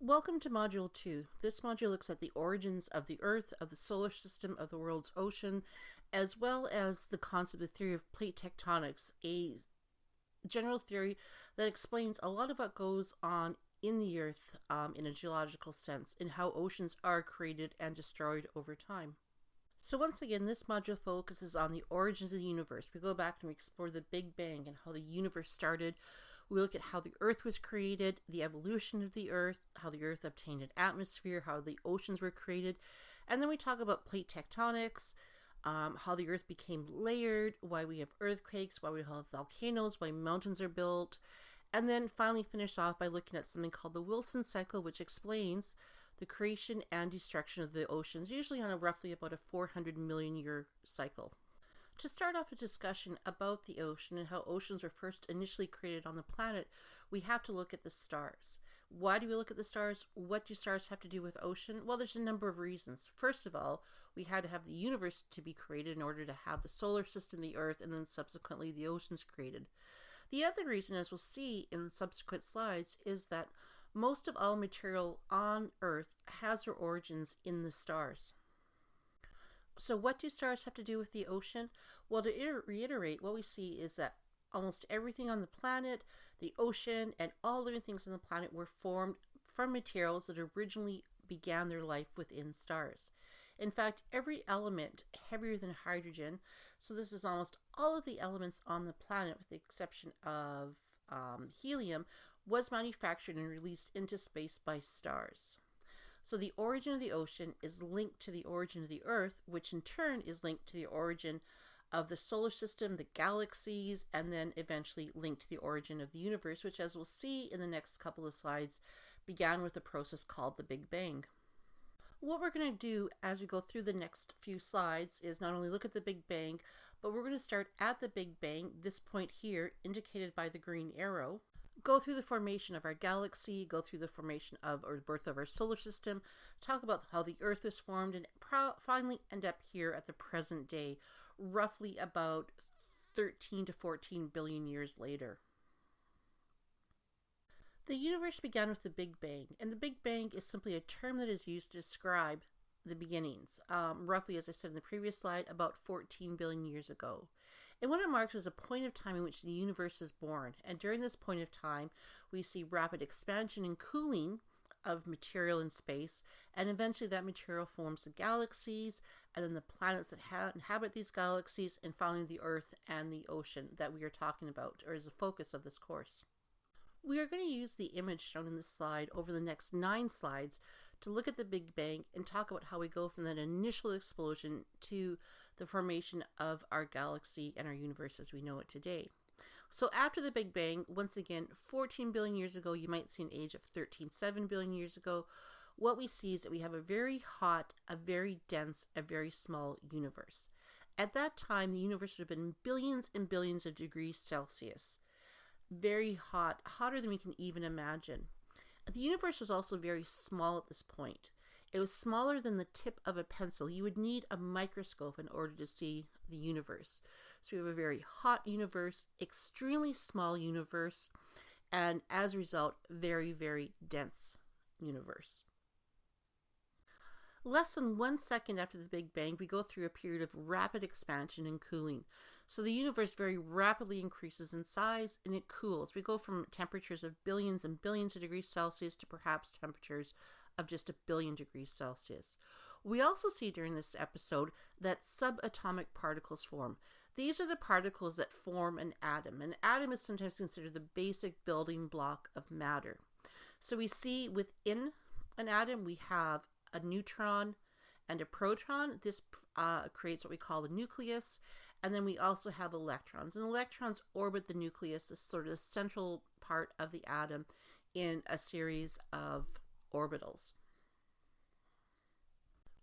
Welcome to Module 2. This module looks at the origins of the Earth, of the solar system, of the world's ocean, as well as the concept of theory of plate tectonics, a general theory that explains a lot of what goes on in the Earth in a geological sense, and how oceans are created and destroyed over time. So once again, this module focuses on the origins of the universe. We go back and we explore the Big Bang and how the universe started. We look at how the Earth was created, the evolution of the Earth, how the Earth obtained an atmosphere, how the oceans were created. And then we talk about plate tectonics, how the Earth became layered, why we have earthquakes, why we have volcanoes, why mountains are built. And then finally finish off by looking at something called the Wilson cycle, which explains the creation and destruction of the oceans, usually on a roughly about a 400 million year cycle. To start off a discussion about the ocean and how oceans were first initially created on the planet, we have to look at the stars. Why do we look at the stars? What do stars have to do with ocean? Well, there's a number of reasons. First of all, we had to have the universe to be created in order to have the solar system, the Earth, and then subsequently the oceans created. The other reason, as we'll see in subsequent slides, is that most of all material on Earth has their origins in the stars. So what do stars have to do with the ocean? Well, to reiterate, what we see is that almost everything on the planet, the ocean, and all living things on the planet were formed from materials that originally began their life within stars. In fact, every element heavier than hydrogen, so this is almost all of the elements on the planet with the exception of helium, was manufactured and released into space by stars. So the origin of the ocean is linked to the origin of the Earth, which in turn is linked to the origin of the solar system, the galaxies, and then eventually linked to the origin of the universe, which, as we'll see in the next couple of slides, began with a process called the Big Bang. What we're going to do as we go through the next few slides is not only look at the Big Bang, but we're going to start at the Big Bang, this point here, indicated by the green arrow, go through the formation of our galaxy, go through the formation of or birth of our solar system, talk about how the Earth was formed, and finally end up here at the present day, roughly about 13 to 14 billion years later. The universe began with the Big Bang, and the Big Bang is simply a term that is used to describe the beginnings, roughly, as I said in the previous slide, about 14 billion years ago. And what it marks is a point of time in which the universe is born. And during this point of time, we see rapid expansion and cooling of material in space. And eventually that material forms the galaxies, and then the planets that inhabit these galaxies, and finally the Earth and the ocean that we are talking about, or is the focus of this course. We are going to use the image shown in this slide over the next 9 slides to look at the Big Bang and talk about how we go from that initial explosion to the formation of our galaxy and our universe as we know it today. So after the Big Bang, once again, 14 billion years ago, you might see an age of 13.7 billion years ago, what we see is that we have a very hot, a very dense, a very small universe. At that time, the universe would have been billions and billions of degrees Celsius. Very hot, hotter than we can even imagine. The universe was also very small at this point. It was smaller than the tip of a pencil. You would need a microscope in order to see the universe. So we have a very hot universe, extremely small universe, and as a result, very, very dense universe. Less than 1 second after the Big Bang, we go through a period of rapid expansion and cooling. So the universe very rapidly increases in size and it cools. We go from temperatures of billions and billions of degrees Celsius to perhaps temperatures of just 1 billion degrees Celsius. We also see during this episode that subatomic particles form. These are the particles that form an atom. An atom is sometimes considered the basic building block of matter. So we see within an atom we have a neutron and a proton. This creates what we call the nucleus. And then we also have electrons. And electrons orbit the nucleus, this sort of the central part of the atom, in a series of orbitals.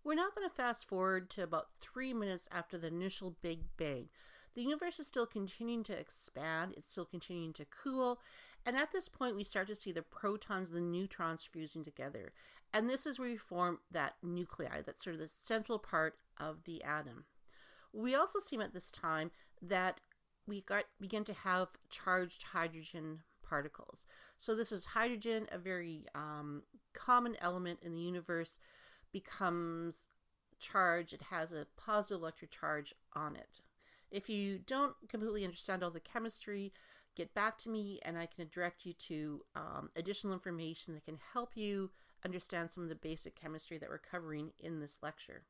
We're now going to fast forward to about 3 minutes after the initial Big Bang. The universe is still continuing to expand, it's still continuing to cool, and at this point we start to see the protons and the neutrons fusing together. And this is where we form that nuclei, that's sort of the central part of the atom. We also see at this time that we begin to have charged hydrogen particles. So this is hydrogen, a very common element in the universe, becomes charged. It has a positive electric charge on it. If you don't completely understand all the chemistry, get back to me and I can direct you to additional information that can help you understand some of the basic chemistry that we're covering in this lecture.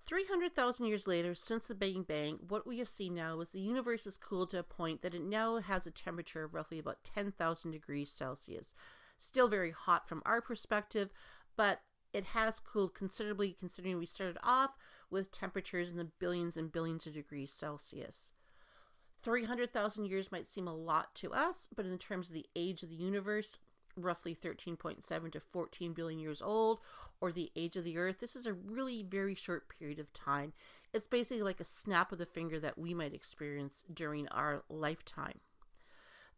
300,000 years later, since the Big Bang, what we have seen now is the universe has cooled to a point that it now has a temperature of roughly about 10,000 degrees Celsius. Still very hot from our perspective, but it has cooled considerably considering we started off with temperatures in the billions and billions of degrees Celsius. 300,000 years might seem a lot to us, but in terms of the age of the universe, roughly 13.7 to 14 billion years old, or the age of the Earth, this is a really very short period of time. It's basically like a snap of the finger that we might experience during our lifetime.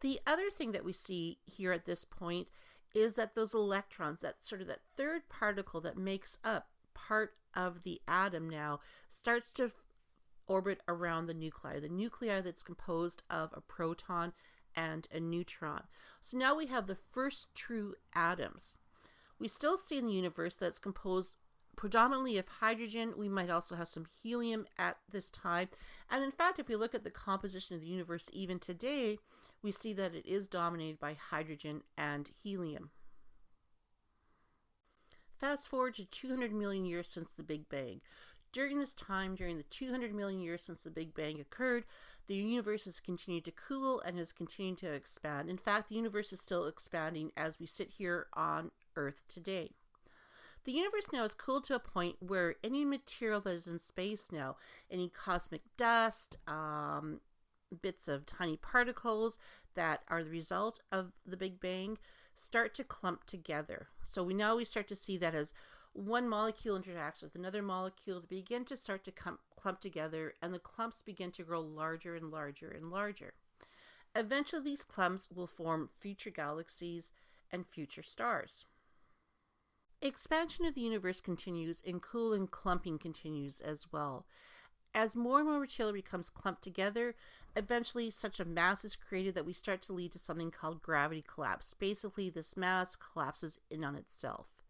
The other thing that we see here at this point is that those electrons, that sort of that third particle that makes up part of the atom now, starts to orbit around the nuclei that's composed of a proton and a neutron. So now we have the first true atoms. We still see in the universe that's composed predominantly of hydrogen. We might also have some helium at this time. And in fact, if we look at the composition of the universe even today, we see that it is dominated by hydrogen and helium. Fast forward to 200 million years since the Big Bang. During this time, during the 200 million years since the Big Bang occurred, the universe has continued to cool and has continued to expand. In fact, the universe is still expanding as we sit here on Earth today. The universe now is cooled to a point where any material that is in space now, any cosmic dust, bits of tiny particles that are the result of the Big Bang, start to clump together. So we start to see that as one molecule interacts with another molecule, they begin to start to clump together, and the clumps begin to grow larger and larger and larger. Eventually, these clumps will form future galaxies and future stars. Expansion of the universe continues, and cooling clumping continues as well. As more and more material becomes clumped together, eventually such a mass is created that we start to lead to something called gravity collapse. Basically, this mass collapses in on itself.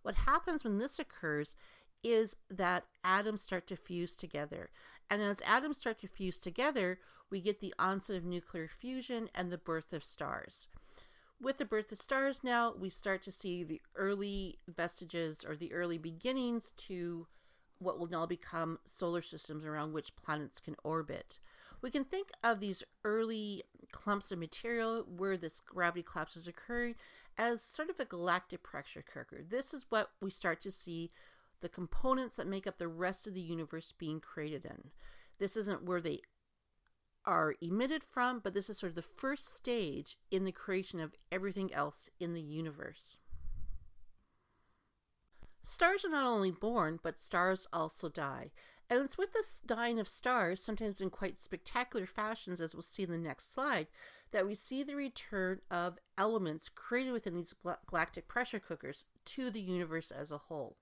What happens when this occurs is that atoms start to fuse together. And as atoms start to fuse together, we get the onset of nuclear fusion and the birth of stars. With the birth of stars now, we start to see the early vestiges or the early beginnings to what will now become solar systems around which planets can orbit. We can think of these early clumps of material where this gravity collapse is occurring as sort of a galactic pressure cooker. This is what we start to see the components that make up the rest of the universe being created in. This isn't where they are emitted from, but this is sort of the first stage in the creation of everything else in the universe. Stars are not only born, but stars also die. And it's with this dying of stars, sometimes in quite spectacular fashions, as we'll see in the next slide, that we see the return of elements created within these galactic pressure cookers to the universe as a whole.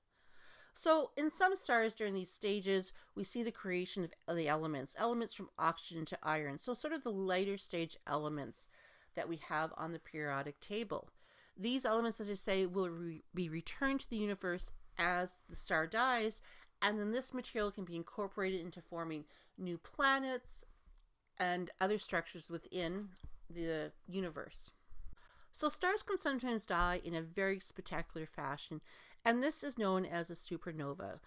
So in some stars during these stages, we see the creation of the elements from oxygen to iron. So sort of the lighter stage elements that we have on the periodic table. These elements, as I say, will be returned to the universe as the star dies, and then this material can be incorporated into forming new planets and other structures within the universe. So stars can sometimes die in a very spectacular fashion, and this is known as a supernova.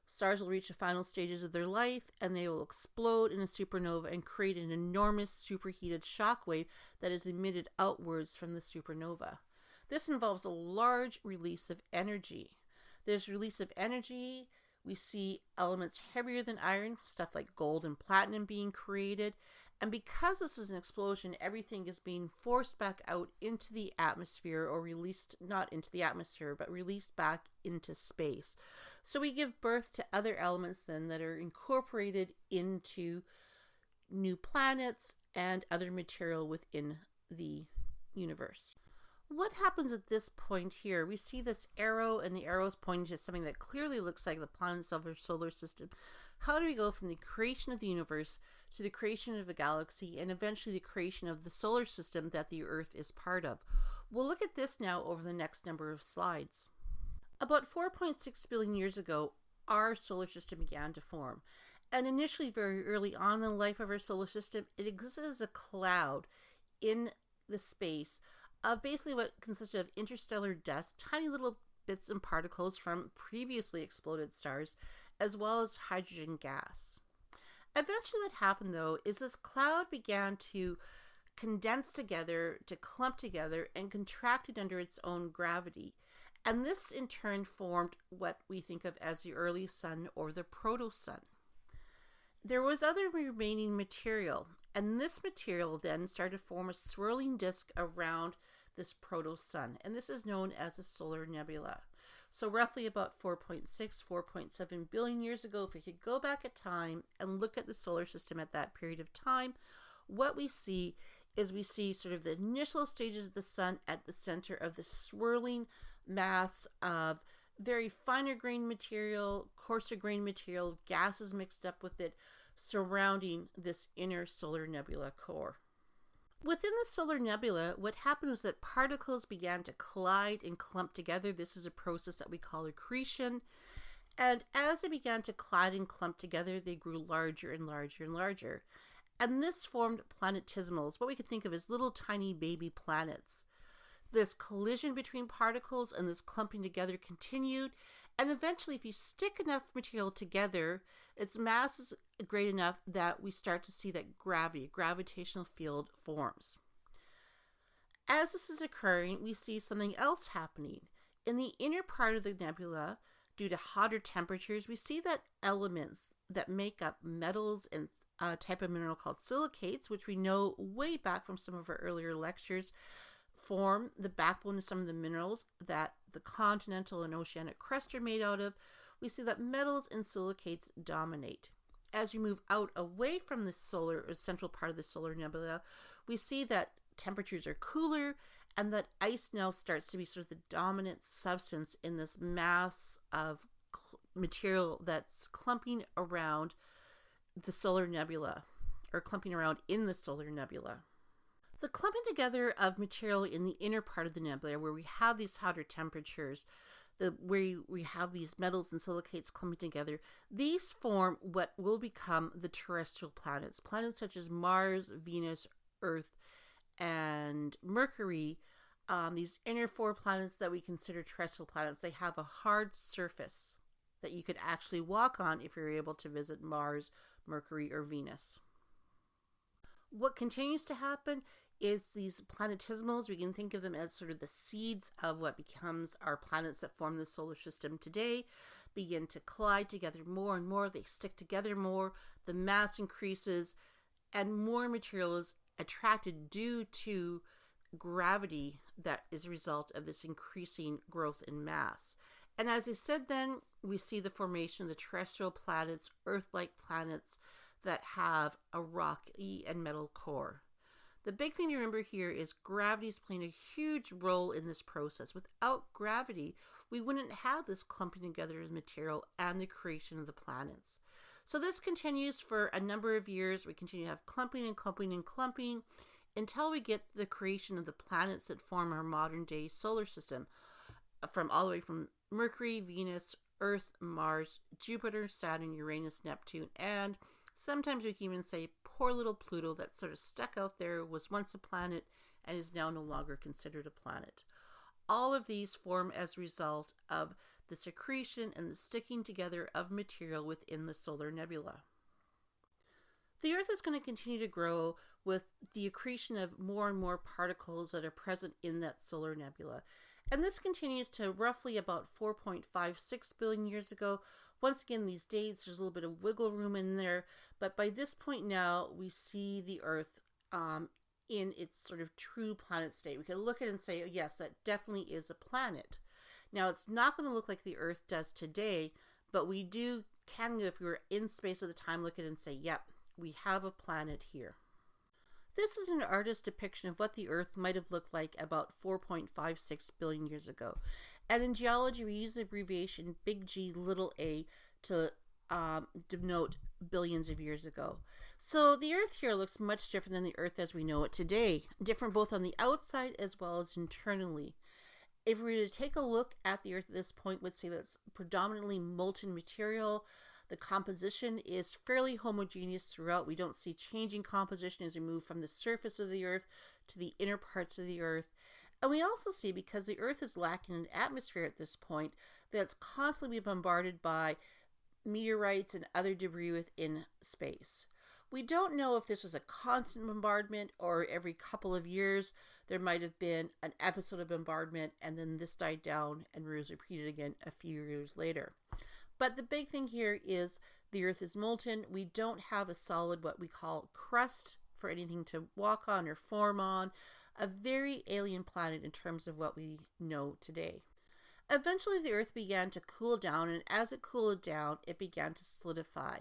Stars will reach the final stages of their life, and they will explode in a supernova and create an enormous superheated shockwave that is emitted outwards from the supernova. This involves a large release of energy. This release of energy, we see elements heavier than iron, stuff like gold and platinum being created. And because this is an explosion, everything is being forced back out into the atmosphere, or released, not into the atmosphere, but released back into space. So we give birth to other elements then that are incorporated into new planets and other material within the universe. What happens at this point here? We see this arrow, and the arrow is pointing to something that clearly looks like the planets of our solar system. How do we go from the creation of the universe to the creation of a galaxy, and eventually the creation of the solar system that the Earth is part of. We'll look at this now over the next number of slides. About 4.6 billion years ago, our solar system began to form. And initially, very early on in the life of our solar system, it existed as a cloud in the space of basically what consisted of interstellar dust, tiny little bits and particles from previously exploded stars, as well as hydrogen gas. Eventually what happened, though, is this cloud began to condense together, to clump together, and contracted under its own gravity. And this, in turn, formed what we think of as the early sun or the proto-sun. There was other remaining material, and this material then started to form a swirling disk around this proto-sun, and this is known as a solar nebula. So roughly about 4.6, 4.7 billion years ago, if we could go back at time and look at the solar system at that period of time, what we see is we see sort of the initial stages of the sun at the center of the swirling mass of very finer grained material, coarser grained material, gases mixed up with it, surrounding this inner solar nebula core. Within the solar nebula, what happened was that particles began to collide and clump together. This is a process that we call accretion. And as they began to collide and clump together, they grew larger and larger and larger. And this formed planetesimals, what we could think of as little tiny baby planets. This collision between particles and this clumping together continued. And eventually, if you stick enough material together, its mass is great enough that we start to see that gravity, a gravitational field, forms. As this is occurring, we see something else happening. In the inner part of the nebula, due to hotter temperatures, we see that elements that make up metals and a type of mineral called silicates, which we know way back from some of our earlier lectures, form the backbone of some of the minerals that the continental and oceanic crust are made out of. We see that metals and silicates dominate. As we move out away from the central part of the solar nebula, we see that temperatures are cooler and that ice now starts to be sort of the dominant substance in this mass of material that's clumping around the solar nebula, or clumping around in the solar nebula. The clumping together of material in the inner part of the nebula, where we have these hotter temperatures, where we have these metals and silicates clumping together, these form what will become the terrestrial planets. Planets such as Mars, Venus, Earth, and Mercury. These inner four planets that we consider terrestrial planets, they have a hard surface that you could actually walk on if you're able to visit Mars, Mercury, or Venus. What continues to happen is these planetesimals, we can think of them as sort of the seeds of what becomes our planets that form the solar system today, begin to collide together more and more. They stick together more, the mass increases, and more material is attracted due to gravity that is a result of this increasing growth in mass. And as I said then, we see the formation of the terrestrial planets, Earth-like planets that have a rocky and metal core. The big thing to remember here is gravity is playing a huge role in this process. Without gravity, we wouldn't have this clumping together of material and the creation of the planets. So this continues for a number of years. We continue to have clumping and clumping and clumping until we get the creation of the planets that form our modern day solar system, from all the way from Mercury, Venus, Earth, Mars, Jupiter, Saturn, Uranus, Neptune, and sometimes we can even say poor little Pluto that sort of stuck out there, was once a planet and is now no longer considered a planet. All of these form as a result of the secretion and the sticking together of material within the solar nebula. The Earth is going to continue to grow with the accretion of more and more particles that are present in that solar nebula. And this continues to roughly about 4.56 billion years ago. Once again, these dates, there's a little bit of wiggle room in there. But by this point now, we see the Earth in its sort of true planet state. We can look at it and say, oh, yes, that definitely is a planet. Now, it's not going to look like the Earth does today, but we can, if we were in space at the time, look at it and say, yep, we have a planet here. This is an artist's depiction of what the Earth might have looked like about 4.56 billion years ago. And in geology, we use the abbreviation big G, little a, to denote billions of years ago. So the Earth here looks much different than the Earth as we know it today, different both on the outside as well as internally. If we were to take a look at the Earth at this point, we'd say that's predominantly molten material. The composition is fairly homogeneous throughout. We don't see changing composition as we move from the surface of the Earth to the inner parts of the Earth. And we also see, because the Earth is lacking an atmosphere at this point, that it's constantly bombarded by meteorites and other debris within space. We don't know if this was a constant bombardment or every couple of years there might have been an episode of bombardment and then this died down and was repeated again a few years later. But the big thing here is the Earth is molten. We don't have a solid, what we call crust, for anything to walk on or form on. A very alien planet in terms of what we know today. Eventually the Earth began to cool down, and as it cooled down, it began to solidify.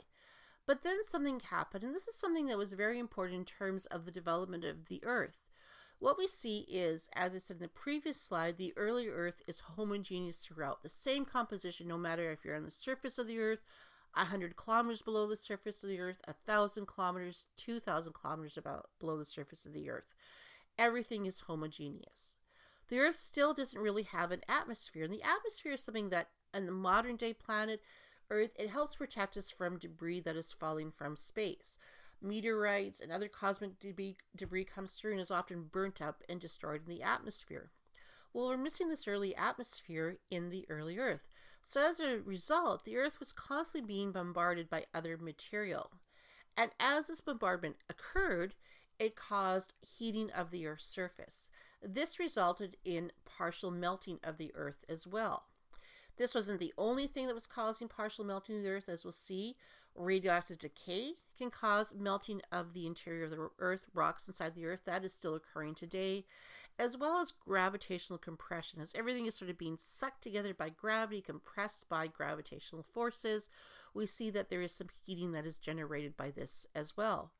But then something happened, and this is something that was very important in terms of the development of the Earth. What we see is, as I said in the previous slide, the early Earth is homogeneous throughout. The same composition, no matter if you're on the surface of the Earth, 100 kilometers below the surface of the Earth, 1,000 kilometers, 2,000 kilometers below the surface of the Earth. Everything is homogeneous. The Earth still doesn't really have an atmosphere, and the atmosphere is something that, on the modern day planet Earth, it helps protect us from debris that is falling from space. Meteorites and other cosmic debris comes through and is often burnt up and destroyed in the atmosphere. Well, we're missing this early atmosphere in the early Earth. So as a result, the Earth was constantly being bombarded by other material. And as this bombardment occurred, it caused heating of the Earth's surface. This resulted in partial melting of the Earth as well. This wasn't the only thing that was causing partial melting of the Earth. As we'll see, radioactive decay can cause melting of the interior of the Earth, rocks inside the Earth. That is still occurring today, as well as gravitational compression, as everything is sort of being sucked together by gravity, compressed by gravitational forces. We see that there is some heating that is generated by this as well.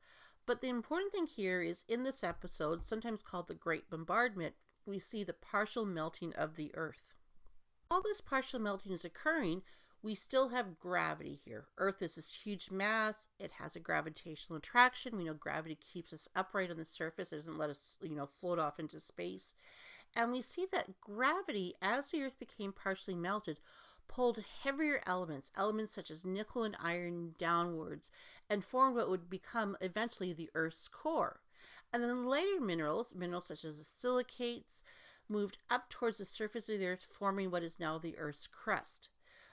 But the important thing here is, in this episode, sometimes called the Great Bombardment, we see the partial melting of the Earth. While this partial melting is occurring, we still have gravity here. Earth is this huge mass. It has a gravitational attraction. We know gravity keeps us upright on the surface. It doesn't let us, float off into space. And we see that gravity, as the Earth became partially melted, pulled heavier elements such as nickel and iron downwards, and formed what would become eventually the Earth's core. And then later minerals such as the silicates, moved up towards the surface of the Earth, forming what is now the Earth's crust.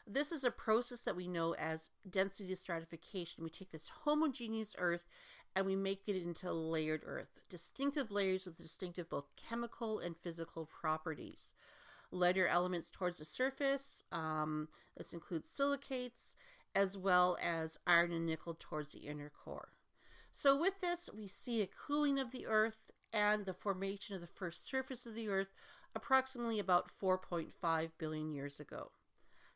This is a process that we know as density stratification. We take this homogeneous Earth and we make it into a layered Earth, distinctive layers with distinctive both chemical and physical properties. Lighter elements towards the surface, this includes silicates, as well as iron and nickel towards the inner core. So with this, we see a cooling of the Earth and the formation of the first surface of the Earth approximately about 4.5 billion years ago.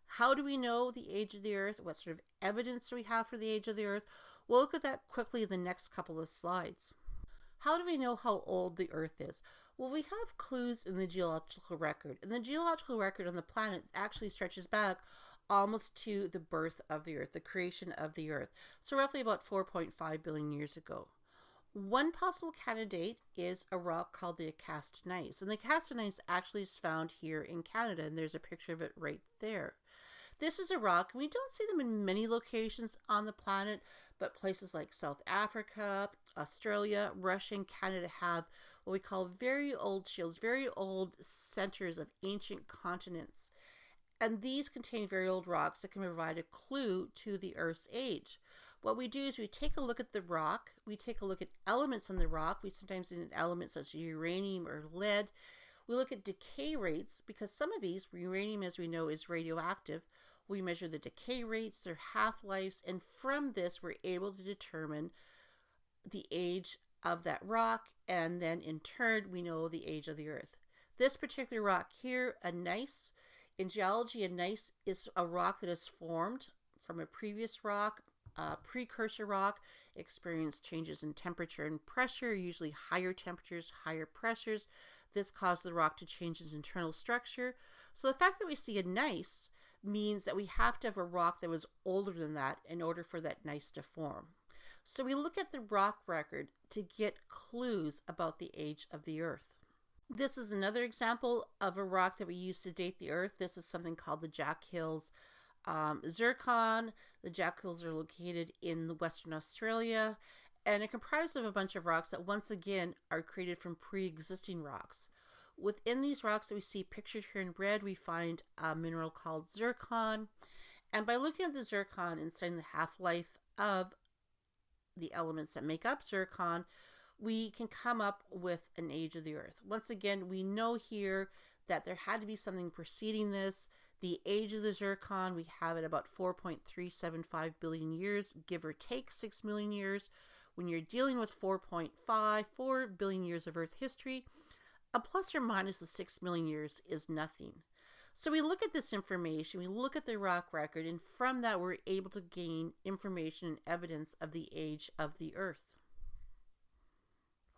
How do we know the age of the Earth? What sort of evidence do we have for the age of the Earth? We'll look at that quickly in the next couple of slides. How do we know how old the Earth is? Well, we have clues in the geological record. And the geological record on the planet actually stretches back almost to the birth of the Earth, the creation of the Earth. So roughly about 4.5 billion years ago. One possible candidate is a rock called the Acasta gneiss. And the Acasta gneiss actually is found here in Canada, and there's a picture of it right there. This is a rock, and we don't see them in many locations on the planet, but places like South Africa, Australia, Russia, and Canada have what we call very old shields, very old centers of ancient continents. And these contain very old rocks that can provide a clue to the Earth's age. What we do is we take a look at the rock, we take a look at elements on the rock, we sometimes see elements such as uranium or lead. We look at decay rates, because some of these, uranium as we know is radioactive. We measure the decay rates, their half-lives, and from this we're able to determine the age of that rock, and then in turn we know the age of the Earth. This particular rock here, a gneiss, in geology a gneiss is a rock that is formed from a previous rock, a precursor rock, experienced changes in temperature and pressure, usually higher temperatures, higher pressures. This caused the rock to change its internal structure. So the fact that we see a gneiss means that we have to have a rock that was older than that in order for that gneiss to form. So we look at the rock record to get clues about the age of the Earth. This is another example of a rock that we use to date the Earth. This is something called the Jack Hills zircon. The Jack Hills are located in Western Australia, and it comprises of a bunch of rocks that once again are created from pre-existing rocks. Within these rocks that we see pictured here in red, we find a mineral called zircon. And by looking at the zircon and studying the half-life of the elements that make up zircon, we can come up with an age of the Earth. Once again, we know here that there had to be something preceding this. The age of the zircon, we have it about 4.375 billion years, give or take 6 million years. When you're dealing with 4.54 billion years of Earth history, a plus or minus of 6 million years is nothing. So we look at this information, we look at the rock record, and from that we're able to gain information and evidence of the age of the Earth.